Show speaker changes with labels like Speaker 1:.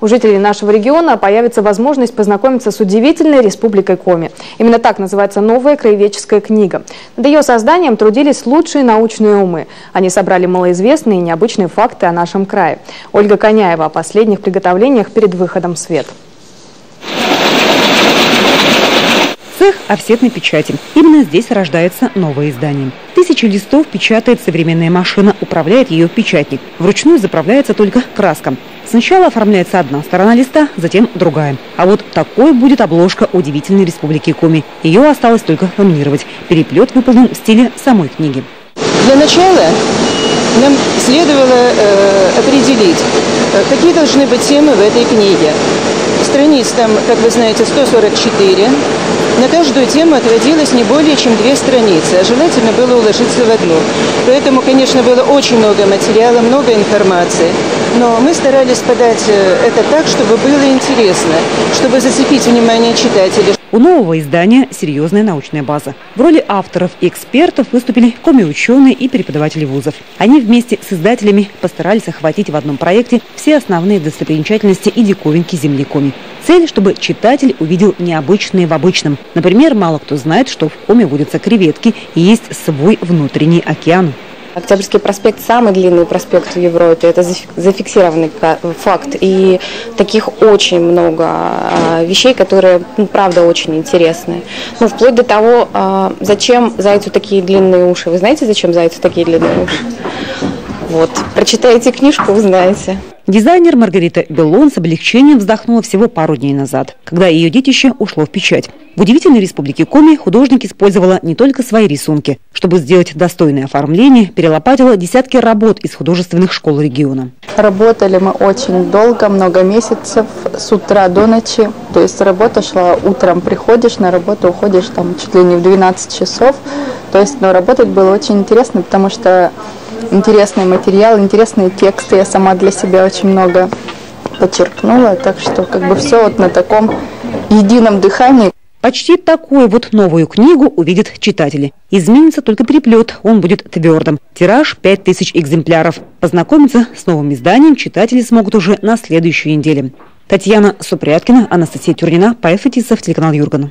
Speaker 1: у жителей нашего региона появится возможность познакомиться с удивительной республикой Коми. Именно так называется новая краеведческая книга. Над ее созданием трудились лучшие научные умы. Они собрали малоизвестные и необычные факты о нашем крае. Ольга Коняева о последних приготовлениях перед выходом в свет.
Speaker 2: Цех офсетной печати. Именно здесь рождается новое издание. Тысячи листов печатает современная машина, управляет ее печатник. Вручную заправляется только краска. Сначала оформляется одна сторона листа, затем другая. А вот такой будет обложка удивительной республики Коми. Ее осталось только ламинировать. Переплет выполнен в стиле самой книги.
Speaker 3: Для начала нам следовало определить, какие должны быть темы в этой книге. Страниц там, как вы знаете, 144. На каждую тему отводилось не более чем 2 страницы, а желательно было уложиться в одну. Поэтому, конечно, было очень много материала, много информации. Но мы старались подать это так, чтобы было интересно, чтобы зацепить внимание читателей.
Speaker 2: У нового издания серьезная научная база. В роли авторов и экспертов выступили коми-ученые и преподаватели вузов. Они вместе с издателями постарались охватить в одном проекте все основные достопримечательности и диковинки земли Коми. Цель, чтобы читатель увидел необычное в обычном. Например, мало кто знает, что в Коми водятся креветки и есть свой внутренний океан.
Speaker 4: Октябрьский проспект – самый длинный проспект в Европе. Это зафиксированный факт. И таких очень много вещей, которые, правда, очень интересные. Вплоть до того, зачем зайцу такие длинные уши. Вы знаете, зачем зайцу такие длинные уши? Вот. Прочитайте книжку, узнаете.
Speaker 2: Дизайнер Маргарита Беллон с облегчением вздохнула всего пару дней назад, когда ее детище ушло в печать. В удивительной республике Коми художник использовала не только свои рисунки. Чтобы сделать достойное оформление, перелопатила десятки работ из художественных школ региона.
Speaker 5: Работали мы очень долго, много месяцев, с утра до ночи. То есть работа шла утром, приходишь на работу, уходишь там чуть ли не в 12 часов. То есть работать было очень интересно, потому что интересный материал, интересные тексты. Я сама для себя очень много подчеркнула, так что все на таком едином дыхании.
Speaker 2: Почти такую вот новую книгу увидят читатели. Изменится только переплет, он будет твердым. Тираж 5000 экземпляров. Познакомиться с новым изданием читатели смогут уже на следующей неделе. Татьяна Супряткина, Анастасия Тюрнина, Павел Фетисов, телеканал Юрган.